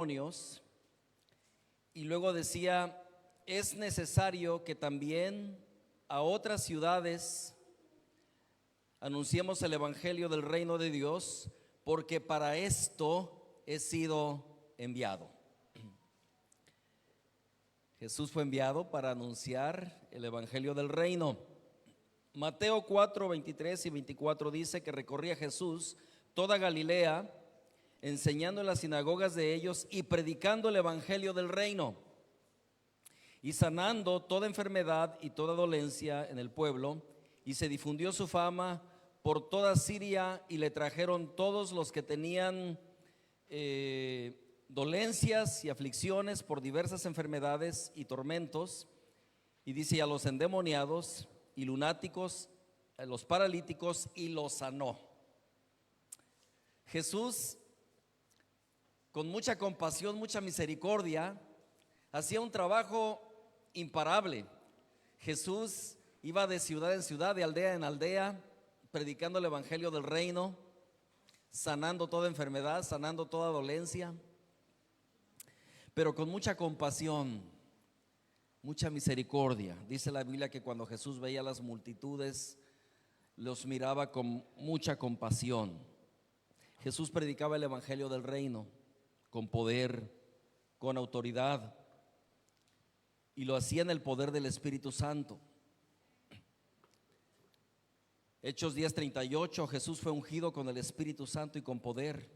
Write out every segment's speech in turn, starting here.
demonios, y luego decía, es necesario que también a otras ciudades anunciemos el evangelio del reino de Dios, porque para esto he sido enviado. Jesús fue enviado para anunciar el evangelio del reino. Mateo 4, 23 y 24 dice que recorría Jesús toda Galilea, enseñando en las sinagogas de ellos y predicando el evangelio del reino, y sanando toda enfermedad y toda dolencia en el pueblo, y se difundió su fama por toda Siria, y le trajeron todos los que tenían dolencias y aflicciones por diversas enfermedades y tormentos, y dice, a los endemoniados y lunáticos, a los paralíticos, y los sanó. Jesús, con mucha compasión, mucha misericordia, hacía un trabajo imparable. Jesús iba de ciudad en ciudad, de aldea en aldea, predicando el evangelio del reino, sanando toda enfermedad, sanando toda dolencia, pero con mucha compasión, mucha misericordia. Dice la Biblia que cuando Jesús veía a las multitudes, los miraba con mucha compasión. Jesús predicaba el evangelio del reino con poder, con autoridad, y lo hacía en el poder del Espíritu Santo. Hechos 10:38, Jesús fue ungido con el Espíritu Santo y con poder.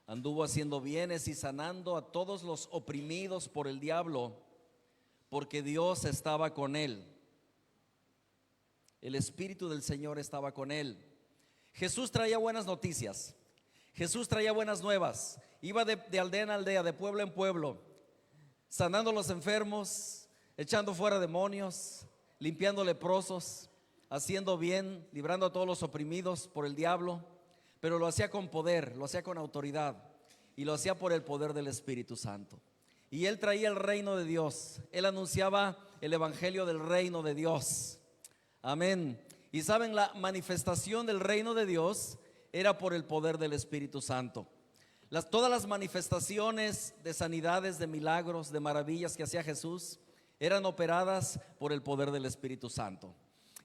Anduvo haciendo bienes y sanando a todos los oprimidos por el diablo, porque Dios estaba con él. El Espíritu del Señor estaba con él. Jesús traía buenas noticias. Jesús traía buenas nuevas. Iba de aldea en aldea, de pueblo en pueblo, sanando a los enfermos, echando fuera demonios, limpiando leprosos, haciendo bien, librando a todos los oprimidos por el diablo. Pero lo hacía con poder, lo hacía con autoridad, y lo hacía por el poder del Espíritu Santo. Y él traía el reino de Dios. Él anunciaba el evangelio del reino de Dios. Amén. Y saben, la manifestación del reino de Dios era por el poder del Espíritu Santo. Todas las manifestaciones de sanidades, de milagros, de maravillas que hacía Jesús eran operadas por el poder del Espíritu Santo.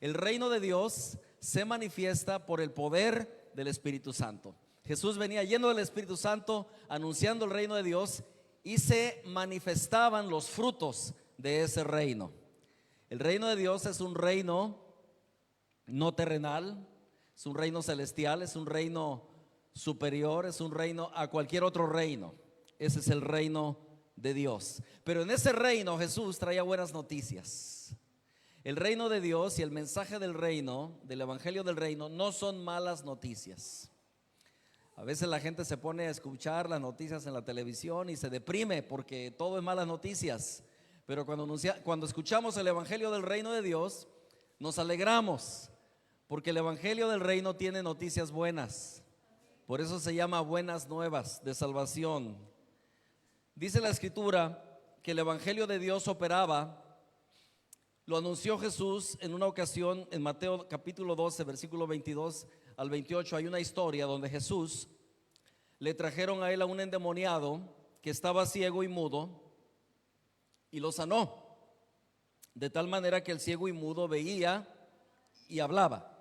El reino de Dios se manifiesta por el poder del Espíritu Santo. Jesús venía lleno del Espíritu Santo, anunciando el reino de Dios, y se manifestaban los frutos de ese reino. El reino de Dios es un reino no terrenal, es un reino celestial, es un reino superior, es un reino a cualquier otro reino. Ese es el reino de Dios. Pero en ese reino Jesús traía buenas noticias. El reino de Dios y el mensaje del reino, del evangelio del reino, no son malas noticias. A veces la gente se pone a escuchar las noticias en la televisión y se deprime porque todo es malas noticias. Pero cuando escuchamos el evangelio del reino de Dios, nos alegramos, porque el evangelio del reino tiene noticias buenas. Por eso se llama buenas nuevas de salvación. Dice la escritura que el evangelio de Dios operaba. Lo anunció Jesús en una ocasión en Mateo capítulo 12, versículo 22 al 28. Hay una historia donde Jesús le trajeron a él a un endemoniado que estaba ciego y mudo, y lo sanó, de tal manera que el ciego y mudo veía y hablaba.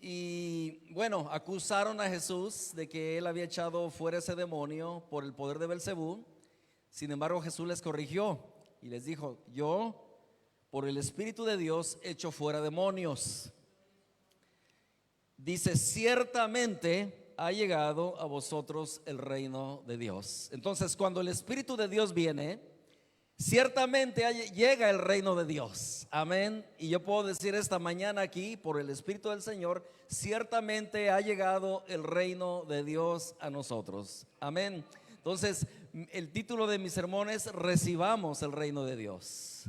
Y bueno, acusaron a Jesús de que él había echado fuera ese demonio por el poder de Belcebú. Sin embargo, Jesús les corrigió y les dijo: yo, por el Espíritu de Dios, echo fuera demonios. Dice: ciertamente ha llegado a vosotros el reino de Dios. Entonces, cuando el Espíritu de Dios viene, ciertamente llega el reino de Dios. Amén. Y yo puedo decir esta mañana aquí, por el Espíritu del Señor, ciertamente ha llegado el reino de Dios a nosotros. Amén. Entonces, el título de mi sermón es: recibamos el reino de Dios.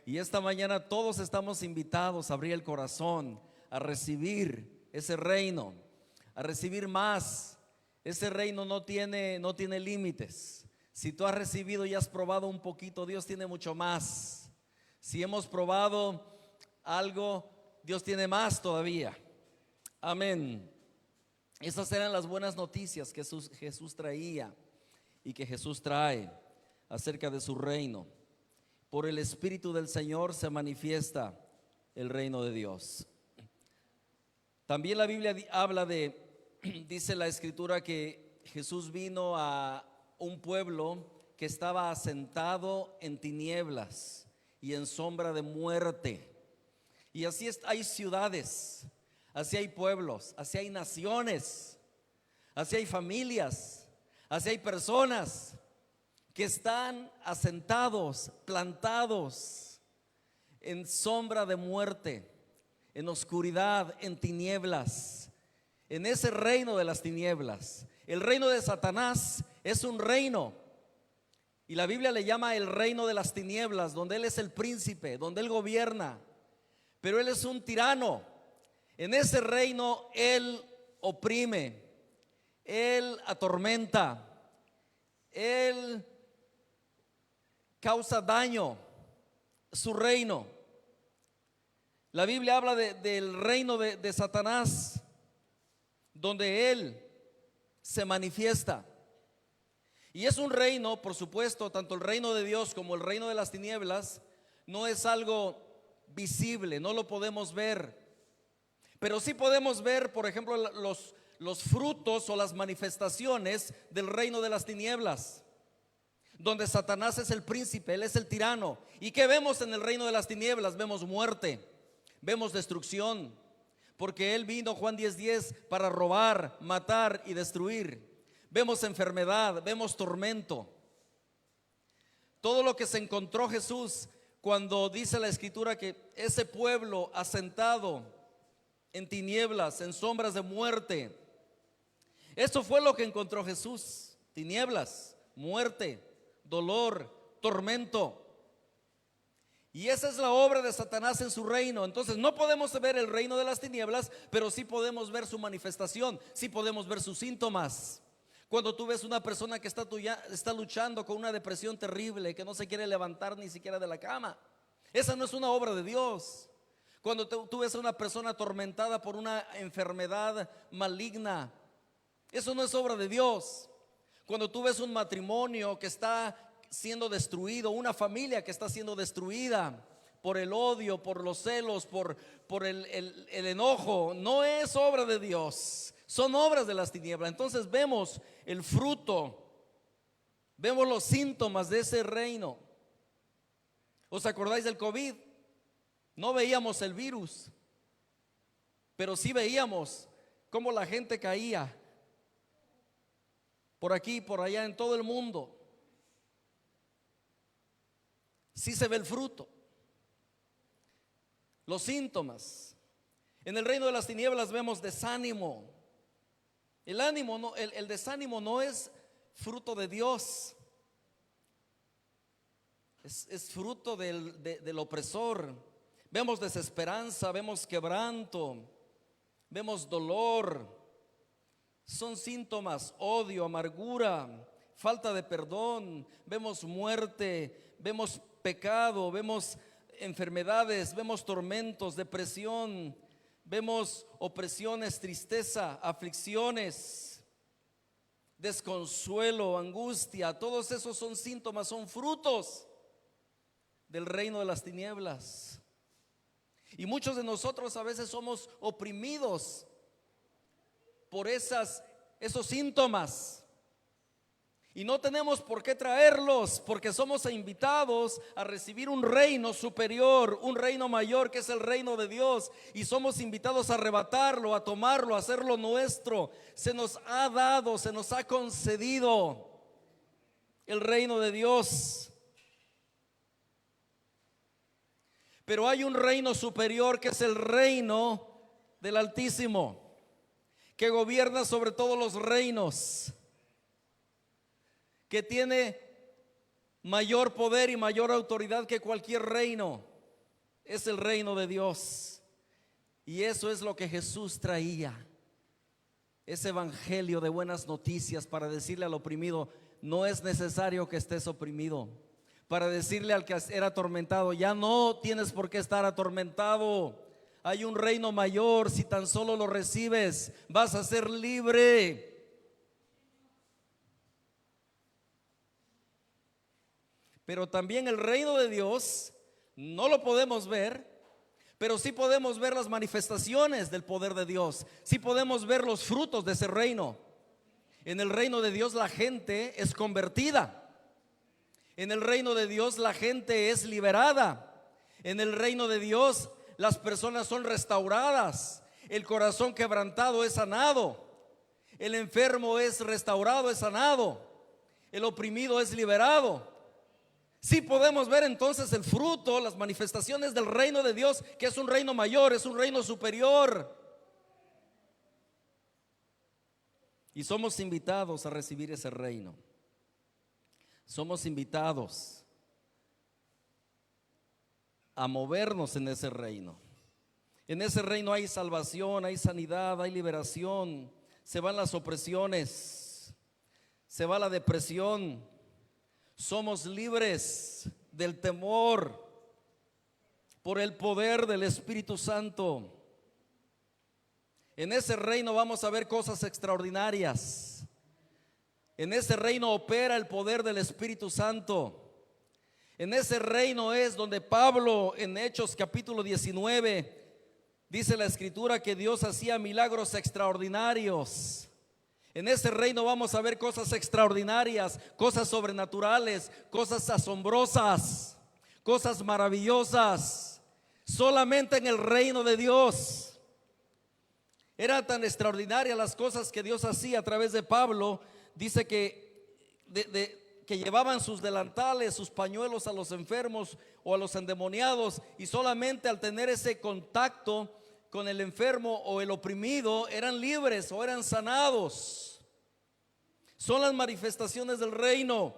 Y esta mañana todos estamos invitados a abrir el corazón, a recibir ese reino, a recibir más. Ese reino no tiene límites. Si tú has recibido y has probado un poquito, Dios tiene mucho más. Si hemos probado algo, Dios tiene más todavía. Amén. Esas eran las buenas noticias que Jesús traía. y que Jesús trae acerca de su reino. Por el Espíritu del Señor se manifiesta el reino de Dios. También la Biblia habla dice la Escritura que Jesús vino a un pueblo que estaba asentado en tinieblas y en sombra de muerte. Y así hay ciudades, así hay pueblos, así hay naciones, así hay familias, así hay personas que están asentados, plantados en sombra de muerte, en oscuridad, en tinieblas, en ese reino de las tinieblas. El reino de Satanás es un reino, y la Biblia le llama el reino de las tinieblas, donde él es el príncipe, donde él gobierna, pero él es un tirano. En ese reino él oprime, él atormenta, él causa daño. Su reino, la Biblia habla del reino de Satanás, donde él se manifiesta. Y es un reino, por supuesto, tanto el reino de Dios como el reino de las tinieblas no es algo visible, no lo podemos ver, pero sí podemos ver, por ejemplo, los frutos o las manifestaciones del reino de las tinieblas, donde Satanás es el príncipe, él es el tirano. ¿Y qué vemos en el reino de las tinieblas? Vemos muerte, vemos destrucción, porque él vino, Juan 10:10, para robar, matar y destruir. Vemos enfermedad, vemos tormento. Todo lo que se encontró Jesús cuando dice la Escritura que ese pueblo asentado en tinieblas, en sombras de muerte, eso fue lo que encontró Jesús: tinieblas, muerte, dolor, tormento. Y esa es la obra de Satanás en su reino. Entonces no podemos ver el reino de las tinieblas, pero sí podemos ver su manifestación, sí podemos ver sus síntomas. Cuando tú ves una persona que está luchando con una depresión terrible, que no se quiere levantar ni siquiera de la cama, esa no es una obra de Dios. Cuando tú ves a una persona atormentada por una enfermedad maligna, eso no es obra de Dios. Cuando tú ves un matrimonio que está siendo destruido, una familia que está siendo destruida por el odio, por los celos, por el enojo, no es obra de Dios, son obras de las tinieblas. Entonces vemos el fruto, vemos los síntomas de ese reino. ¿Os acordáis del COVID? No veíamos el virus, pero sí veíamos cómo la gente caía por aquí, por allá, en todo el mundo. Sí se ve el fruto, los síntomas. En el reino de las tinieblas vemos desánimo. El ánimo no, el desánimo no es fruto de Dios, es fruto del opresor. Vemos desesperanza, vemos quebranto, vemos dolor. Son síntomas: odio, amargura, falta de perdón. Vemos muerte, vemos pecado, vemos enfermedades, vemos tormentos, depresión, vemos opresiones, tristeza, aflicciones, desconsuelo, angustia. Todos esos son síntomas, son frutos del reino de las tinieblas. Y muchos de nosotros a veces somos oprimidos por esos síntomas, y no tenemos por qué traerlos, porque somos invitados a recibir un reino superior, un reino mayor, que es el reino de Dios, y somos invitados a arrebatarlo, a tomarlo, a hacerlo nuestro. Se nos ha dado, se nos ha concedido el reino de Dios. Pero hay un reino superior, que es el reino del Altísimo, que gobierna sobre todos los reinos, que tiene mayor poder y mayor autoridad que cualquier reino. Es el reino de Dios. Y eso es lo que Jesús traía, ese evangelio de buenas noticias, para decirle al oprimido: no es necesario que estés oprimido. Para decirle al que era atormentado: ya no tienes por qué estar atormentado. Hay un reino mayor, si tan solo lo recibes, vas a ser libre. Pero también el reino de Dios no lo podemos ver, pero sí podemos ver las manifestaciones del poder de Dios. Sí podemos ver los frutos de ese reino. En el reino de Dios la gente es convertida. En el reino de Dios la gente es liberada. En el reino de Dios las personas son restauradas. El corazón quebrantado es sanado. El enfermo es restaurado, es sanado. El oprimido es liberado. Sí podemos ver entonces el fruto, las manifestaciones del reino de Dios, que es un reino mayor, es un reino superior. Y somos invitados a recibir ese reino. Somos invitados a movernos en ese reino. En ese reino hay salvación, hay sanidad, hay liberación. Se van las opresiones, se va la depresión. Somos libres del temor por el poder del Espíritu Santo. En ese reino vamos a ver cosas extraordinarias. En ese reino opera el poder del Espíritu Santo. En ese reino es donde Pablo, en Hechos capítulo 19, dice la Escritura que Dios hacía milagros extraordinarios. En ese reino vamos a ver cosas extraordinarias, cosas sobrenaturales, cosas asombrosas, cosas maravillosas. Solamente en el reino de Dios. Eran tan extraordinarias las cosas que Dios hacía a través de Pablo. Dice que que llevaban sus delantales, sus pañuelos a los enfermos o a los endemoniados, y solamente al tener ese contacto con el enfermo o el oprimido eran libres o eran sanados. Son las manifestaciones del reino.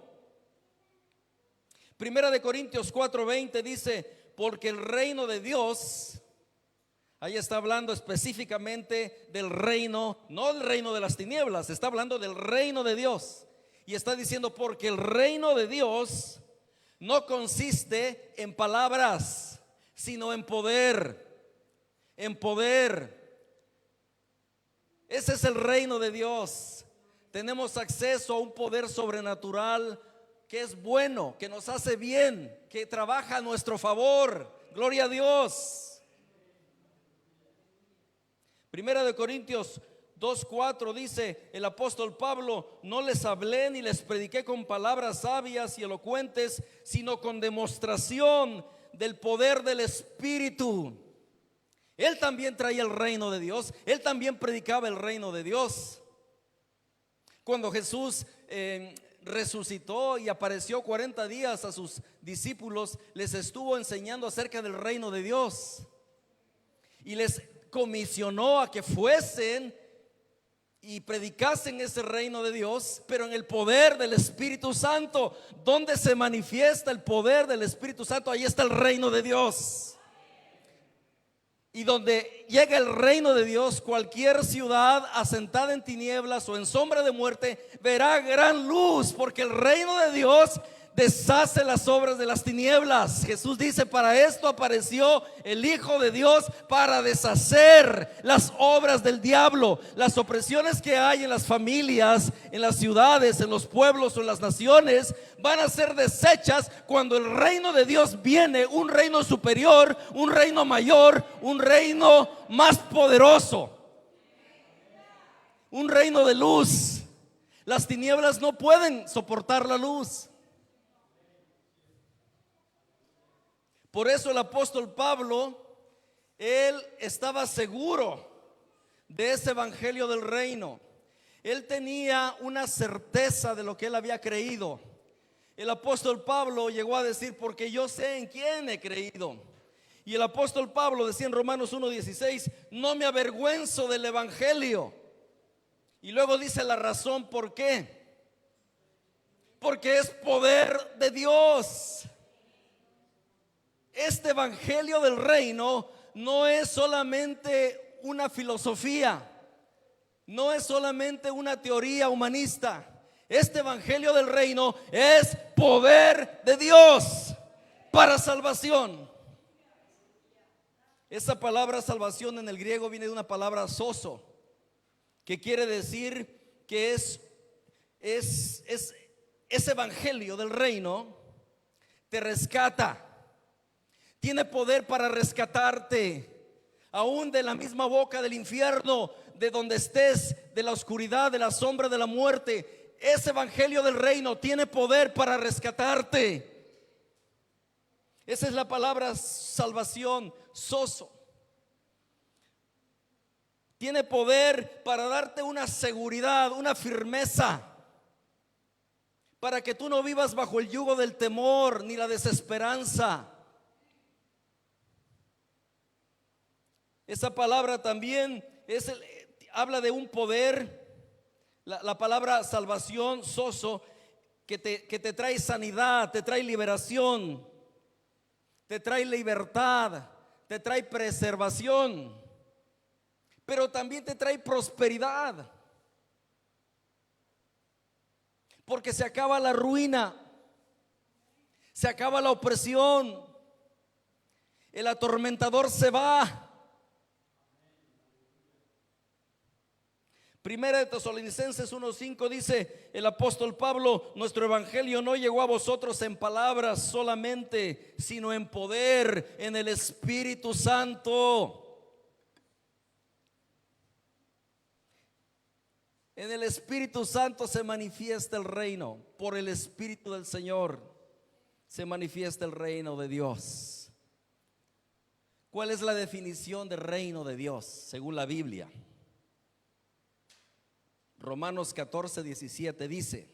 Primera de Corintios 4:20 dice: porque el reino de Dios, ahí está hablando específicamente del reino, no del reino de las tinieblas, está hablando del reino de Dios. Y está diciendo: porque el reino de Dios no consiste en palabras, sino en poder. En poder. Ese es el reino de Dios. Tenemos acceso a un poder sobrenatural que es bueno, que nos hace bien, que trabaja a nuestro favor. Gloria a Dios. Primera de Corintios 2:4 dice el apóstol Pablo: no les hablé ni les prediqué con palabras sabias y elocuentes, sino con demostración del poder del Espíritu. Él también traía el reino de Dios, él también predicaba el reino de Dios. Cuando Jesús resucitó y apareció 40 días a sus discípulos, les estuvo enseñando acerca del reino de Dios y les comisionó a que fuesen y predicasen ese reino de Dios, pero en el poder del Espíritu Santo. Donde se manifiesta el poder del Espíritu Santo, ahí está el reino de Dios. Y donde llega el reino de Dios, cualquier ciudad asentada en tinieblas o en sombra de muerte verá gran luz, porque el reino de Dios deshace las obras de las tinieblas. Jesús dice: para esto apareció el Hijo de Dios, para deshacer las obras del diablo. Las opresiones que hay en las familias, en las ciudades, en los pueblos o en las naciones van a ser deshechas cuando el reino de Dios viene. Un reino superior, un reino mayor, un reino más poderoso, un reino de luz. Las tinieblas no pueden soportar la luz. Por eso el apóstol Pablo, él estaba seguro de ese evangelio del reino. Él tenía una certeza de lo que él había creído. El apóstol Pablo llegó a decir: porque yo sé en quién he creído. Y el apóstol Pablo decía en Romanos 1:16: no me avergüenzo del evangelio. Y luego dice la razón por qué: porque es poder de Dios. Este evangelio del reino no es solamente una filosofía, no es solamente una teoría humanista. Este evangelio del reino es poder de Dios para salvación. Esa palabra salvación en el griego viene de una palabra sozo, que quiere decir que es ese evangelio del reino te rescata. Tiene poder para rescatarte, aún de la misma boca del infierno, de donde estés, de la oscuridad, de la sombra de la muerte. Ese evangelio del reino tiene poder para rescatarte. Esa es la palabra salvación, sozo. Tiene poder para darte una seguridad, una firmeza, para que tú no vivas bajo el yugo del temor ni la desesperanza. Esa palabra también habla de un poder. La palabra salvación, sozo, que te trae sanidad, te trae liberación, te trae libertad, te trae preservación, pero también te trae prosperidad, porque se acaba la ruina, se acaba la opresión, el atormentador se va. Primera de Tesalonicenses 1:5 dice el apóstol Pablo: nuestro evangelio no llegó a vosotros en palabras solamente, sino en poder, en el Espíritu Santo. En el Espíritu Santo se manifiesta el reino. Por el Espíritu del Señor se manifiesta el reino de Dios. ¿Cuál es la definición de reino de Dios según la Biblia? Romanos 14:17 dice: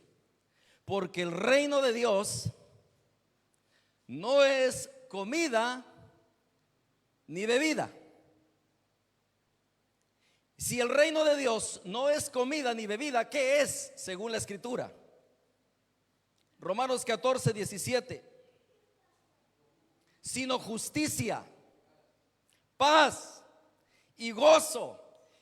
porque el reino de Dios no es comida ni bebida. Si el reino de Dios no es comida ni bebida, ¿qué es según la Escritura? Romanos 14:17: sino justicia, paz y gozo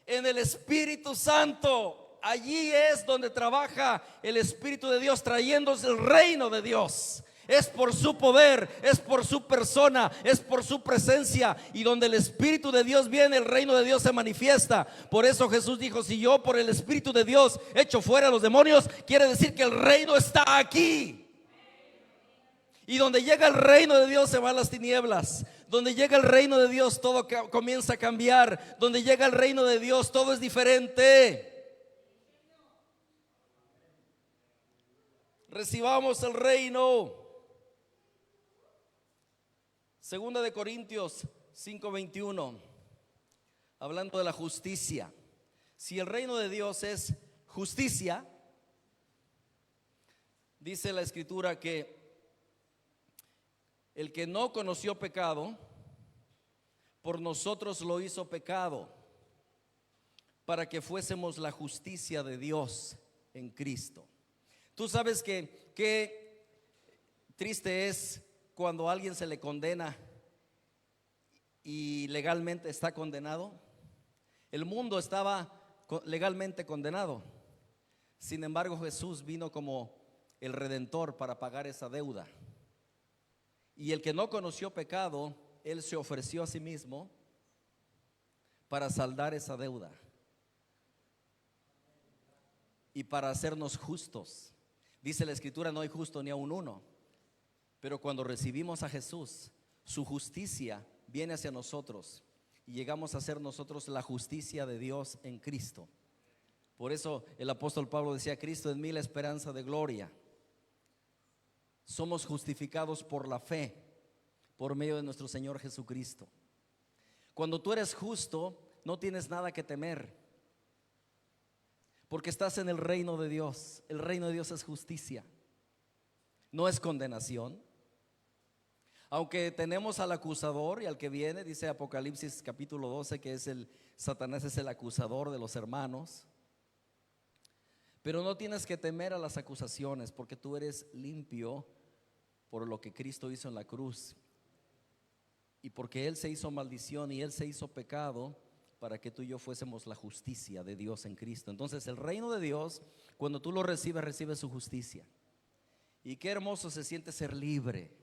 en el Espíritu Santo. Allí es donde trabaja el Espíritu de Dios, trayéndose el reino de Dios. Es por su poder, es por su persona, es por su presencia. Y donde el Espíritu de Dios viene, el reino de Dios se manifiesta. Por eso Jesús dijo: si yo por el Espíritu de Dios echo fuera a los demonios, quiere decir que el reino está aquí. Y donde llega el reino de Dios se van las tinieblas. Donde llega el reino de Dios todo comienza a cambiar. Donde llega el reino de Dios todo es diferente. Recibamos el reino. Segunda de Corintios 5:21, hablando de la justicia. Si el reino de Dios es justicia, dice la Escritura que el que no conoció pecado, por nosotros lo hizo pecado, para que fuésemos la justicia de Dios en Cristo. Tú sabes que qué triste es cuando a alguien se le condena y legalmente está condenado. El mundo estaba legalmente condenado. Sin embargo, Jesús vino como el Redentor para pagar esa deuda. Y el que no conoció pecado, Él se ofreció a sí mismo para saldar esa deuda y para hacernos justos. Dice la Escritura: no hay justo ni aun uno. Pero cuando recibimos a Jesús, su justicia viene hacia nosotros y llegamos a ser nosotros la justicia de Dios en Cristo. Por eso el apóstol Pablo decía: Cristo en mí la esperanza de gloria. Somos justificados por la fe, por medio de nuestro Señor Jesucristo. Cuando tú eres justo, no tienes nada que temer, porque estás en el reino de Dios. El reino de Dios es justicia, no es condenación. Aunque tenemos al acusador y al que viene, dice Apocalipsis capítulo 12, que Satanás es el acusador de los hermanos. Pero no tienes que temer a las acusaciones, porque tú eres limpio por lo que Cristo hizo en la cruz. Y porque Él se hizo maldición y Él se hizo pecado para que tú y yo fuésemos la justicia de Dios en Cristo. Entonces el reino de Dios, cuando tú lo recibes, recibes su justicia. Y qué hermoso se siente ser libre.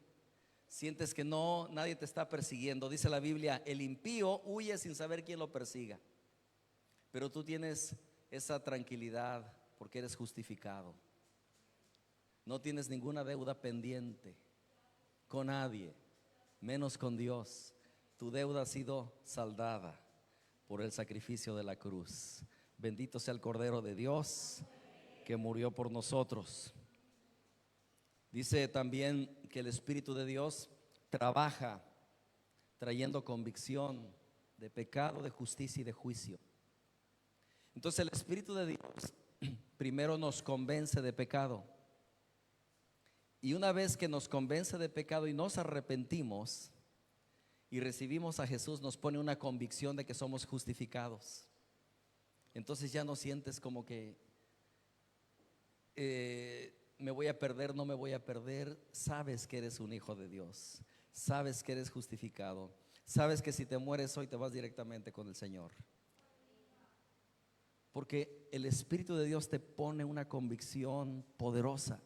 Sientes que nadie te está persiguiendo. Dice la Biblia: el impío huye sin saber quién lo persiga. Pero tú tienes esa tranquilidad porque eres justificado. No tienes ninguna deuda pendiente. con nadie, menos con Dios. Tu deuda ha sido saldada por el sacrificio de la cruz. Bendito sea el Cordero de Dios que murió por nosotros. Dice también que el Espíritu de Dios trabaja trayendo convicción de pecado, de justicia y de juicio. Entonces el Espíritu de Dios primero nos convence de pecado. Y una vez que nos convence de pecado y nos arrepentimos y recibimos a Jesús, nos pone una convicción de que somos justificados. Entonces ya no sientes como que me voy a perder, no me voy a perder. Sabes que eres un hijo de Dios, sabes que eres justificado, sabes que si te mueres hoy te vas directamente con el Señor. Porque el Espíritu de Dios te pone una convicción poderosa.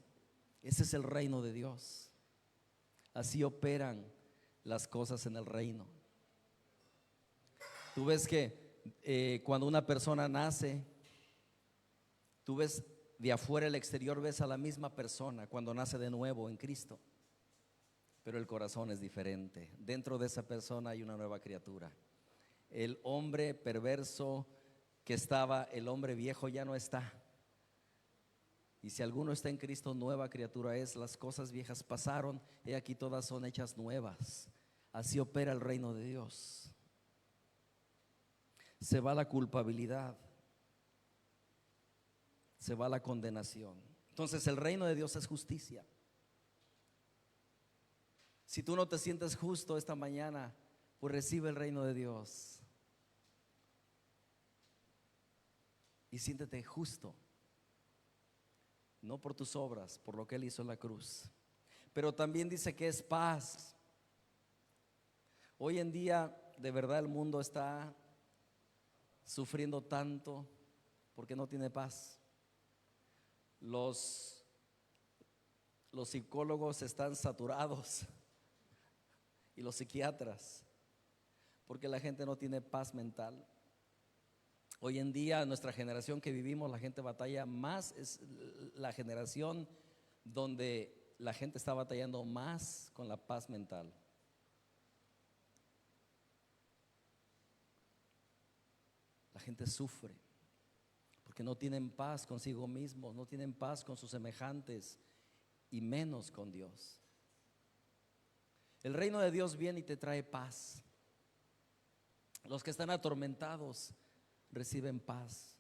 Ese es el reino de Dios. Así operan las cosas en el reino. Tú ves que cuando una persona nace, tú ves de afuera, el exterior, ves a la misma persona cuando nace de nuevo en Cristo, pero el corazón es diferente. Dentro de esa persona hay una nueva criatura. El hombre perverso que estaba, el hombre viejo ya no está. Y si alguno está en Cristo, nueva criatura es. Las cosas viejas pasaron, he aquí todas son hechas nuevas. Así opera el reino de Dios. Se va la culpabilidad, se va la condenación. Entonces el reino de Dios es justicia. Si tú no te sientes justo esta mañana, pues recibe el reino de Dios y siéntete justo, no por tus obras, por lo que Él hizo en la cruz. Pero también dice que es paz. Hoy en día de verdad el mundo está sufriendo tanto porque no tiene paz. Los psicólogos están saturados y los psiquiatras porque la gente no tiene paz mental. Hoy en día, nuestra generación que vivimos, la gente batalla más, es la generación donde la gente está batallando más con la paz mental. La gente sufre porque no tienen paz consigo mismos, no tienen paz con sus semejantes y menos con Dios. El reino de Dios viene y te trae paz. Los que están atormentados reciben paz.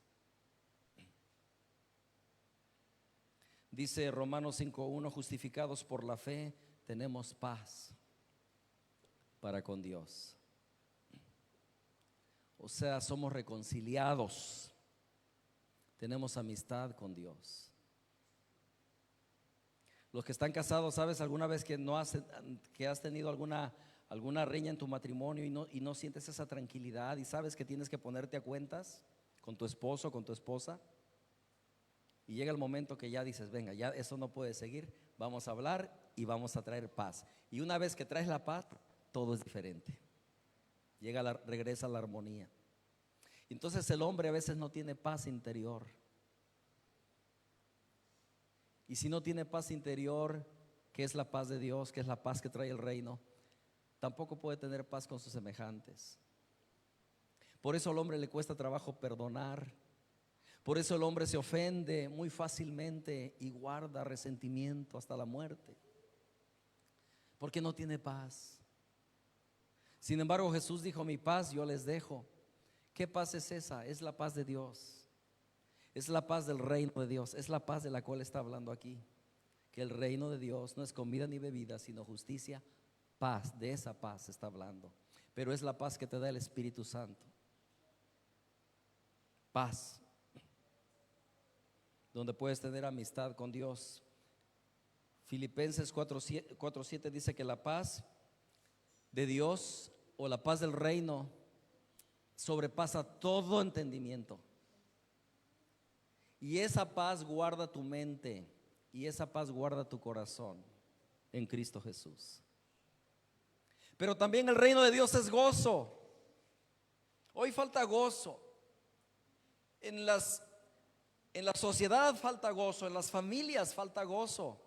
Dice Romanos 5:1, justificados por la fe tenemos paz para con Dios. O sea, somos reconciliados, tenemos amistad con Dios. Los que están casados, ¿sabes alguna vez que has tenido alguna riña en tu matrimonio y no sientes esa tranquilidad y sabes que tienes que ponerte a cuentas con tu esposo, con tu esposa? Y llega el momento que ya dices, venga, ya eso no puede seguir, vamos a hablar y vamos a traer paz. Y una vez que traes la paz, todo es diferente. Regresa la armonía. Entonces el hombre a veces no tiene paz interior. Y si no tiene paz interior, que es la paz de Dios, que es la paz que trae el reino, tampoco puede tener paz con sus semejantes. Por eso al hombre le cuesta trabajo perdonar. Por eso el hombre se ofende muy fácilmente y guarda resentimiento hasta la muerte, porque no tiene paz. Sin embargo, Jesús dijo, mi paz yo les dejo. ¿Qué paz es esa? Es la paz de Dios. Es la paz del reino de Dios. Es la paz de la cual está hablando aquí. Que el reino de Dios no es comida ni bebida, sino justicia, paz. De esa paz está hablando. Pero es la paz que te da el Espíritu Santo. Paz. Donde puedes tener amistad con Dios. Filipenses 4:7 dice que la paz de Dios o la paz del reino sobrepasa todo entendimiento. Y esa paz guarda tu mente y esa paz guarda tu corazón en Cristo Jesús. Pero también el reino de Dios es gozo. Hoy falta gozo. En la sociedad falta gozo, en las familias falta gozo.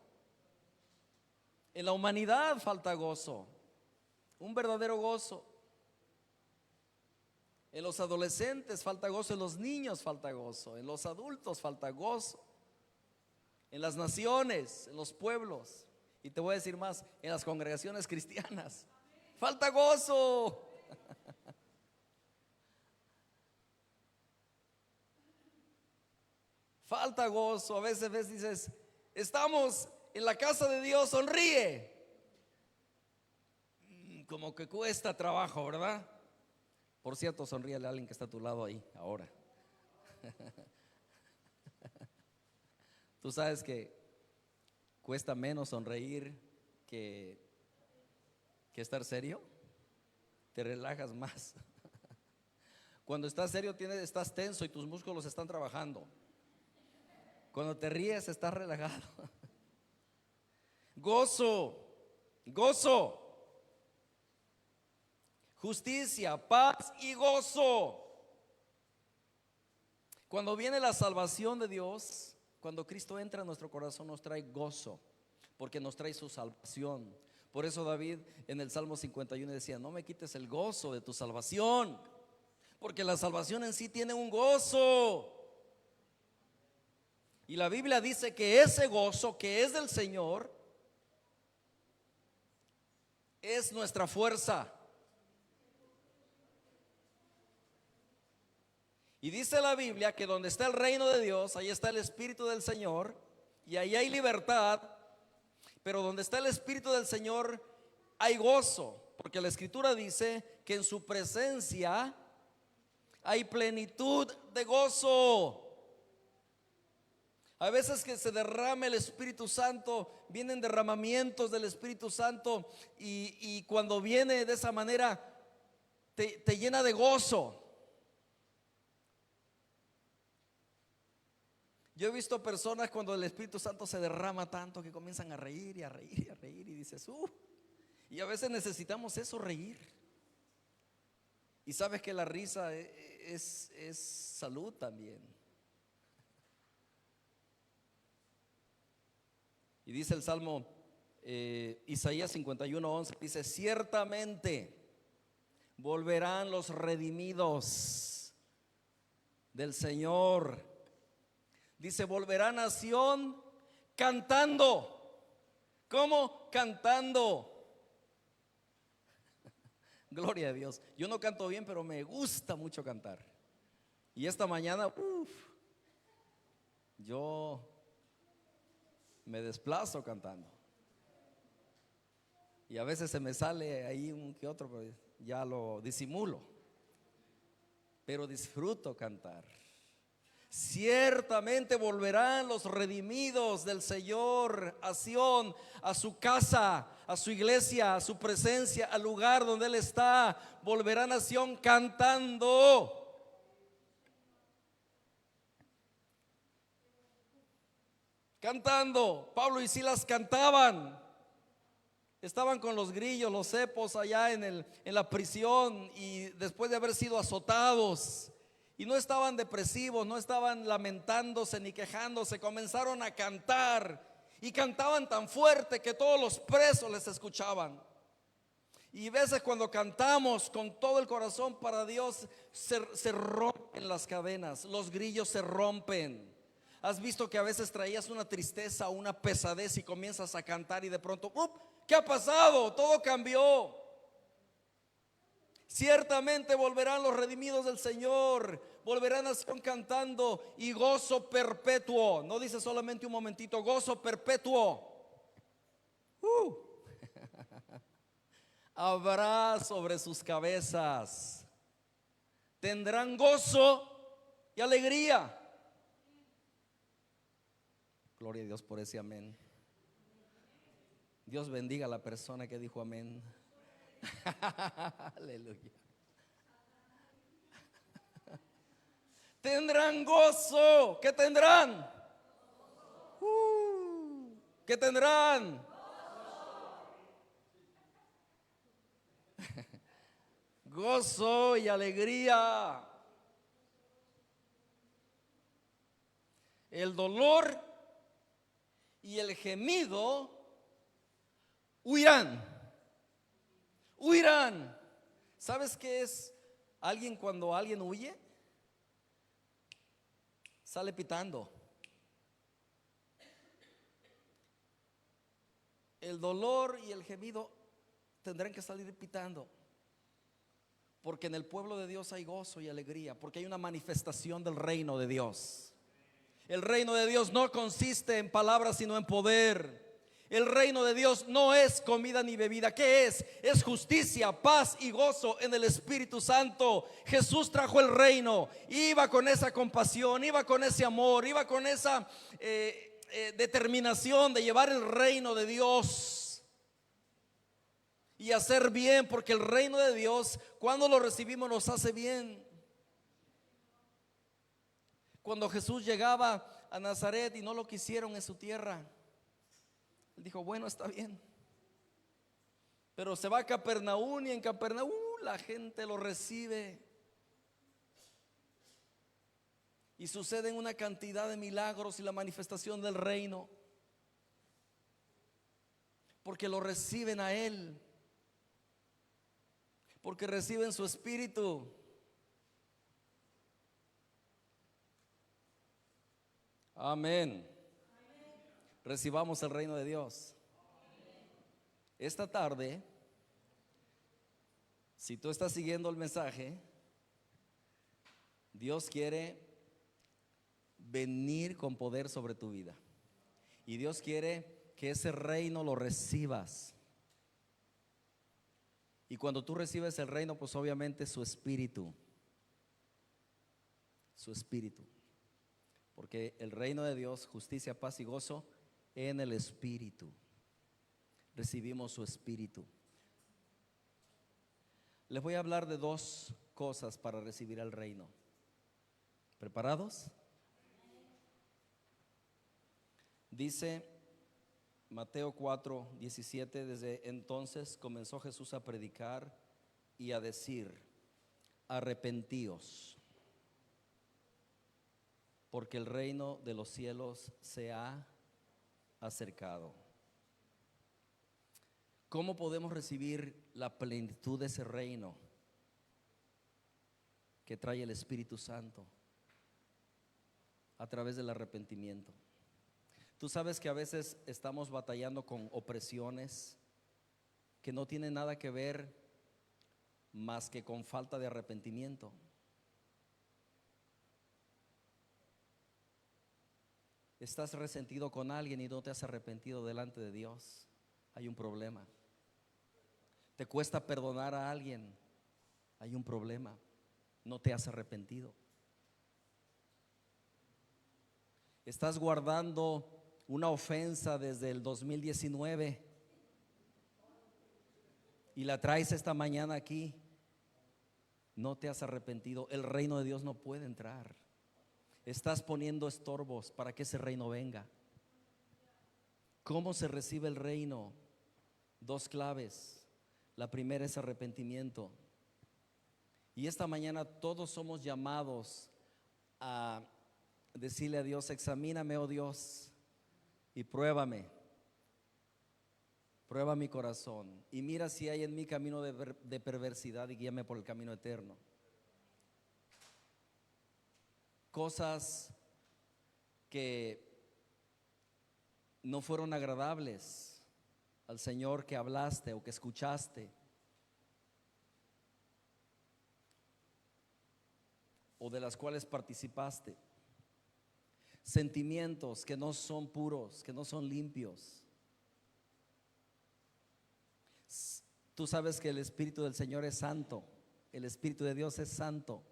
En la humanidad falta gozo, un verdadero gozo. En los adolescentes falta gozo, en los niños falta gozo, en los adultos falta gozo, en las naciones, en los pueblos, y te voy a decir más, en las congregaciones cristianas falta gozo. Falta gozo. A veces dices, estamos en la casa de Dios, sonríe. Como que cuesta trabajo, ¿verdad? Por cierto, sonríele a alguien que está a tu lado ahí ahora. Tú sabes que cuesta menos sonreír que estar serio. Te relajas más. Cuando estás serio estás tenso y tus músculos están trabajando. Cuando te ríes estás relajado. Gozo, gozo, justicia, paz y gozo. Cuando viene la salvación de Dios, cuando Cristo entra en nuestro corazón, nos trae gozo, porque nos trae su salvación. Por eso David en el Salmo 51 decía, no me quites el gozo de tu salvación, porque la salvación en sí tiene un gozo. Y la Biblia dice que ese gozo que es del Señor es nuestra fuerza. Y dice la Biblia que donde está el reino de Dios, ahí está el Espíritu del Señor, y ahí hay libertad. Pero donde está el Espíritu del Señor hay gozo, porque la Escritura dice que en su presencia hay plenitud de gozo. A veces que se derrama el Espíritu Santo, vienen derramamientos del Espíritu Santo, y cuando viene de esa manera te llena de gozo. Yo he visto personas cuando el Espíritu Santo se derrama tanto que comienzan a reír y a reír y a reír, y dices, y a veces necesitamos eso, reír. Y sabes que la risa es salud también. Y dice el Salmo Isaías 51:11, dice, ciertamente volverán los redimidos del Señor. Dice, volverá nación cantando. ¿Cómo? Cantando. Gloria a Dios. Yo no canto bien, pero me gusta mucho cantar. Y esta mañana, yo me desplazo cantando. Y a veces se me sale ahí un que otro, pero ya lo disimulo. Pero disfruto cantar. Ciertamente volverán los redimidos del Señor a Sión, a su casa, a su iglesia, a su presencia, al lugar donde Él está. Volverán a Sión cantando. Cantando. Pablo y Silas cantaban. Estaban con los grillos, los cepos allá en la prisión, y después de haber sido azotados. Y no estaban depresivos, no estaban lamentándose ni quejándose, comenzaron a cantar. Y cantaban tan fuerte que todos los presos les escuchaban. Y a veces cuando cantamos con todo el corazón para Dios, se rompen las cadenas, los grillos se rompen. ¿Has visto que a veces traías una tristeza, una pesadez, y comienzas a cantar y de pronto, ¿qué ha pasado? Todo cambió. Ciertamente volverán los redimidos del Señor, volverán a Sion cantando, y gozo perpetuo. No dice solamente un momentito, gozo perpetuo. Habrá sobre sus cabezas. Tendrán gozo y alegría. Gloria a Dios por ese amén. Dios bendiga a la persona que dijo amén. Aleluya. Tendrán gozo. ¿Qué tendrán? ¿Qué tendrán? Gozo y alegría. El dolor y el gemido huirán, huirán. ¿Sabes qué es alguien cuando alguien huye? Sale pitando. El dolor y el gemido tendrán que salir pitando, porque en el pueblo de Dios hay gozo y alegría, porque hay una manifestación del reino de Dios. El reino de Dios no consiste en palabras sino en poder. El reino de Dios no es comida ni bebida. ¿Qué es? Es justicia, paz y gozo en el Espíritu Santo. Jesús trajo el reino, iba con esa compasión, iba con ese amor, iba con esa determinación de llevar el reino de Dios y hacer bien, porque el reino de Dios, cuando lo recibimos, nos hace bien. Cuando Jesús llegaba a Nazaret y no lo quisieron en su tierra, él dijo: bueno, está bien. Pero se va a Capernaum y en Capernaum la gente lo recibe. Y suceden una cantidad de milagros y la manifestación del reino, porque lo reciben a Él, porque reciben su espíritu. Amén. Recibamos el reino de Dios. Esta tarde, si tú estás siguiendo el mensaje, Dios quiere venir con poder sobre tu vida, y Dios quiere que ese reino lo recibas. Y cuando tú recibes el reino, pues obviamente su espíritu, porque el reino de Dios, justicia, paz y gozo en el espíritu. Recibimos su espíritu. Les voy a hablar de dos cosas para recibir el reino. ¿Preparados? Dice Mateo 4:17: desde entonces comenzó Jesús a predicar y a decir: arrepentíos, porque el reino de los cielos se ha acercado. ¿Cómo podemos recibir la plenitud de ese reino que trae el Espíritu Santo? A través del arrepentimiento. Tú sabes que a veces estamos batallando con opresiones que no tienen nada que ver más que con falta de arrepentimiento. Estás resentido con alguien y no te has arrepentido delante de Dios. Hay un problema. Te cuesta perdonar a alguien. Hay un problema. No te has arrepentido. Estás guardando una ofensa desde el 2019 y la traes esta mañana aquí. No te has arrepentido. El reino de Dios no puede entrar. Estás poniendo estorbos para que ese reino venga. ¿Cómo se recibe el reino? Dos claves. La primera es arrepentimiento. Y esta mañana todos somos llamados a decirle a Dios: examíname, oh Dios, y pruébame. Prueba mi corazón y mira si hay en mí camino de perversidad, y guíame por el camino eterno. Cosas que no fueron agradables al Señor que hablaste o que escuchaste, o de las cuales participaste. Sentimientos que no son puros, que no son limpios. Tú sabes que el Espíritu del Señor es santo. El Espíritu de Dios es santo.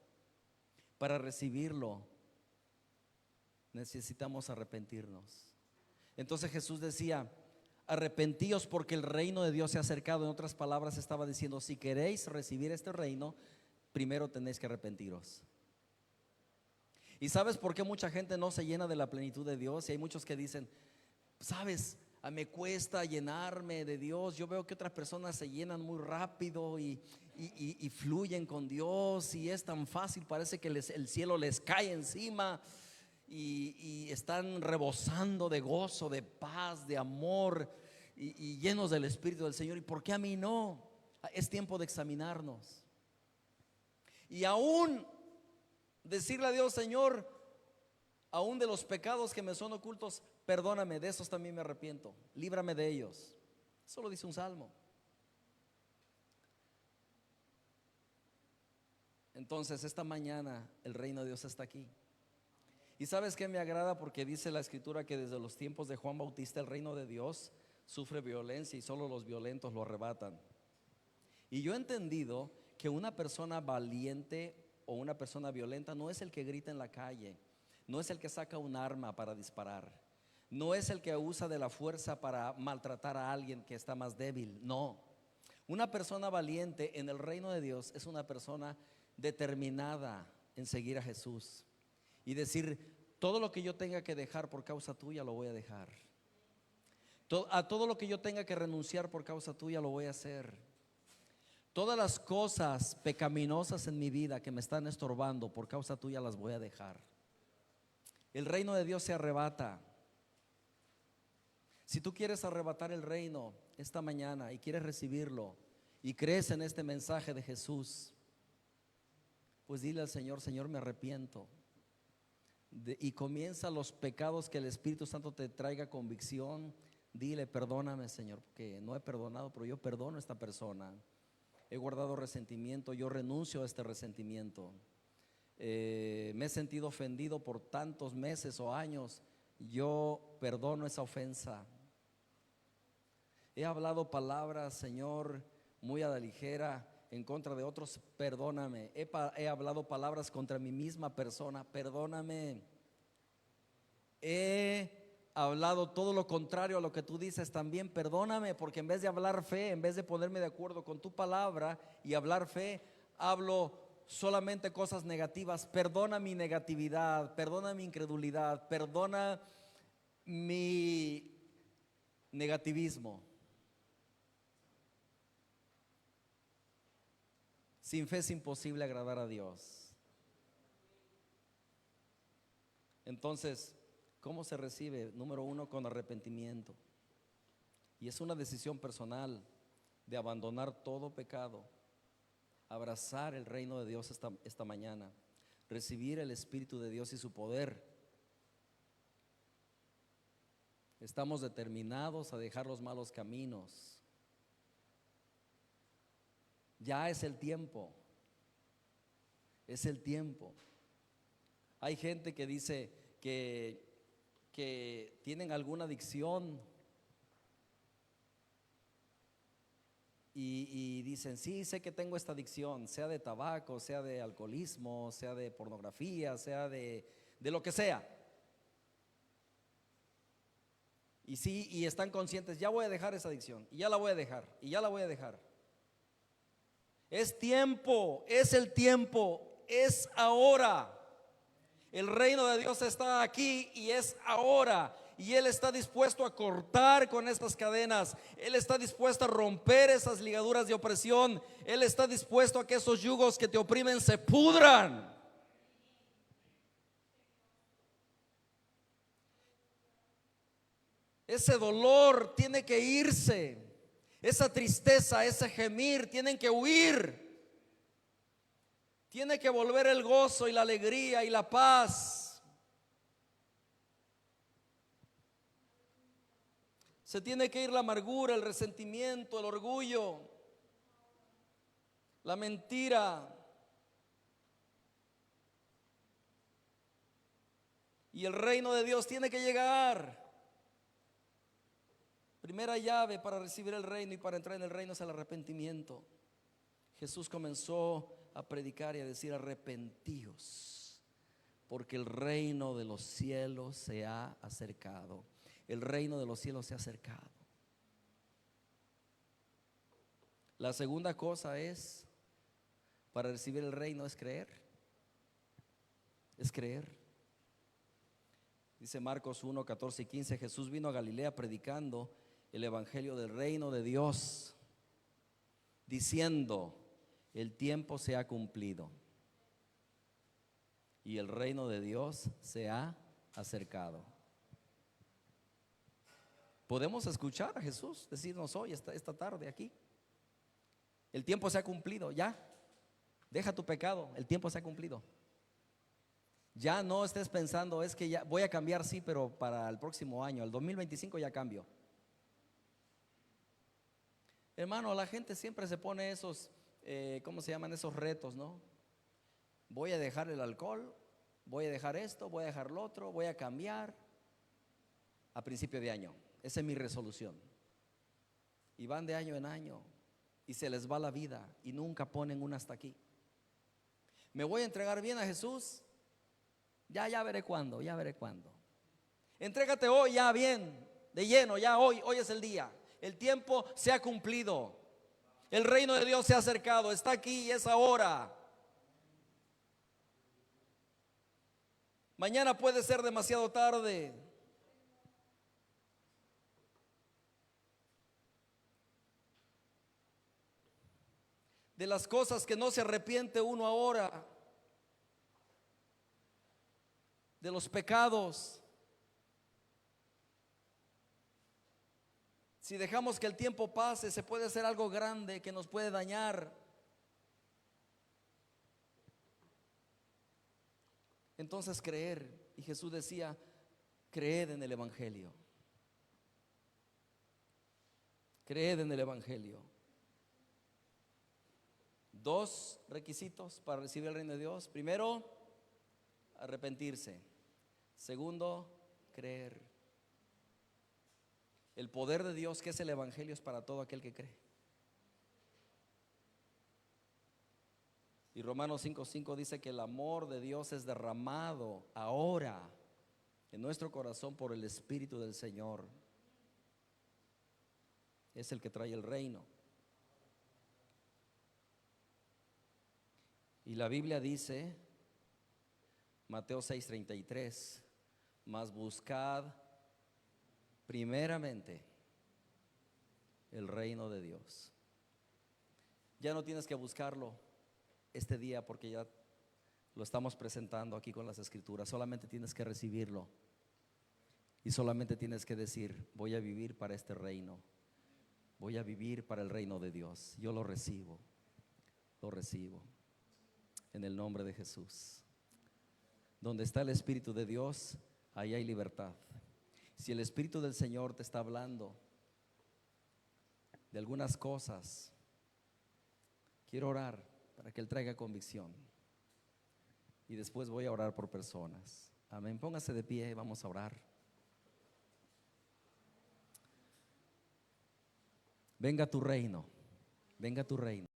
Para recibirlo necesitamos arrepentirnos. Entonces Jesús decía: arrepentíos porque el reino de Dios se ha acercado. En otras palabras, estaba diciendo: si queréis recibir este reino, primero tenéis que arrepentiros. ¿Y sabes por qué mucha gente no se llena de la plenitud de Dios? Y hay muchos que dicen: sabes, me cuesta llenarme de Dios. Yo veo que otras personas se llenan muy rápido y fluyen con Dios, y es tan fácil, parece que el cielo les cae encima, y están rebosando de gozo, de paz, de amor. y llenos del Espíritu del Señor. ¿Y por qué a mí no? Es tiempo de examinarnos. Y aún decirle a Dios: Señor, aún de los pecados que me son ocultos, perdóname, de esos también me arrepiento, líbrame de ellos. Eso lo dice un salmo. Entonces, esta mañana el reino de Dios está aquí. Y ¿sabes qué me agrada? Porque dice la Escritura que desde los tiempos de Juan Bautista el reino de Dios sufre violencia y solo los violentos lo arrebatan. Y yo he entendido que una persona valiente o una persona violenta no es el que grita en la calle, no es el que saca un arma para disparar, no es el que usa de la fuerza para maltratar a alguien que está más débil. No, una persona valiente en el reino de Dios es una persona determinada en seguir a Jesús y decir: todo lo que yo tenga que dejar por causa tuya lo voy a dejar, a todo lo que yo tenga que renunciar por causa tuya lo voy a hacer. Todas las cosas pecaminosas en mi vida que me están estorbando, por causa tuya las voy a dejar. El reino de Dios se arrebata. Si tú quieres arrebatar el reino esta mañana y quieres recibirlo y crees en este mensaje de Jesús, pues dile al Señor: Señor, me arrepiento. Y comienza los pecados que el Espíritu Santo te traiga convicción. Dile: perdóname, Señor, porque no he perdonado, pero yo perdono a esta persona. He guardado resentimiento, yo renuncio a este resentimiento. Me he sentido ofendido por tantos meses o años, yo perdono esa ofensa. He hablado palabras, Señor, muy a la ligera en contra de otros, perdóname. He hablado palabras contra mi misma persona, perdóname. He hablado todo lo contrario a lo que tú dices, también perdóname, porque en vez de hablar fe, en vez de ponerme de acuerdo con tu palabra y hablar fe, hablo solamente cosas negativas. Perdona mi negatividad, perdona mi incredulidad, perdona mi negativismo. Sin fe es imposible agradar a Dios. Entonces, ¿cómo se recibe? Número uno, con arrepentimiento. Y es una decisión personal de abandonar todo pecado, abrazar el reino de Dios esta mañana, recibir el Espíritu de Dios y su poder. Estamos determinados a dejar los malos caminos. Ya es el tiempo. Es el tiempo. Hay gente que dice que tienen alguna adicción y dicen: sí, sé que tengo esta adicción, sea de tabaco, sea de alcoholismo, sea de pornografía, sea de lo que sea. Y sí, y están conscientes: ya voy a dejar esa adicción, y ya la voy a dejar, y ya la voy a dejar. Es tiempo, es el tiempo, es ahora. El reino de Dios está aquí y es ahora. Y Él está dispuesto a cortar con estas cadenas. Él está dispuesto a romper esas ligaduras de opresión. Él está dispuesto a que esos yugos que te oprimen se pudran. Ese dolor tiene que irse. Esa tristeza, ese gemir tienen que huir. Tiene que volver el gozo y la alegría y la paz. Se tiene que ir la amargura, el resentimiento, el orgullo, la mentira. Y el reino de Dios tiene que llegar. Primera llave para recibir el reino y para entrar en el reino es el arrepentimiento. Jesús comenzó a predicar y a decir: arrepentíos, porque el reino de los cielos se ha acercado. El reino de los cielos se ha acercado. La segunda cosa es, para recibir el reino, es creer. Es creer. Dice Marcos 1, 14 y 15: Jesús vino a Galilea predicando el evangelio del reino de Dios, diciendo: el tiempo se ha cumplido y el reino de Dios se ha acercado. Podemos escuchar a Jesús decirnos hoy, esta tarde aquí: el tiempo se ha cumplido, ya. Deja tu pecado, el tiempo se ha cumplido. Ya no estés pensando, es que ya voy a cambiar, sí, pero para el próximo año, el 2025 ya cambio. Hermano, la gente siempre se pone esos, ¿cómo se llaman? Esos retos, ¿no? Voy a dejar el alcohol, voy a dejar esto, voy a dejar lo otro, voy a cambiar a principio de año. Esa es mi resolución. Y van de año en año y se les va la vida y nunca ponen una hasta aquí. Me voy a entregar bien a Jesús. Ya veré cuándo, ya veré cuándo. Entrégate hoy ya bien, de lleno, ya hoy es el día. El tiempo se ha cumplido. El reino de Dios se ha acercado, está aquí y es ahora. Mañana puede ser demasiado tarde. De las cosas que no se arrepiente uno ahora, de los pecados. Si dejamos que el tiempo pase, se puede hacer algo grande que nos puede dañar. Entonces creer, y Jesús decía: creed en el Evangelio. Creed en el Evangelio. 2 requisitos para recibir el reino de Dios: primero, arrepentirse; segundo, creer. El poder de Dios, que es el Evangelio, es para todo aquel que cree. Y Romanos 5:5 dice que el amor de Dios es derramado ahora en nuestro corazón por el Espíritu del Señor. Es el que trae el reino. Y la Biblia dice, Mateo 6:33, mas buscad primeramente el reino de Dios. Ya no tienes que buscarlo este día, porque ya lo estamos presentando aquí con las escrituras. Solamente tienes que recibirlo y solamente tienes que decir: voy a vivir para este reino, voy a vivir para el reino de Dios. Yo lo recibo en el nombre de Jesús. Donde está el Espíritu de Dios, ahí hay libertad. Si el Espíritu del Señor te está hablando de algunas cosas, quiero orar para que Él traiga convicción. Y después voy a orar por personas. Amén. Póngase de pie y vamos a orar. Venga tu reino, venga tu reino.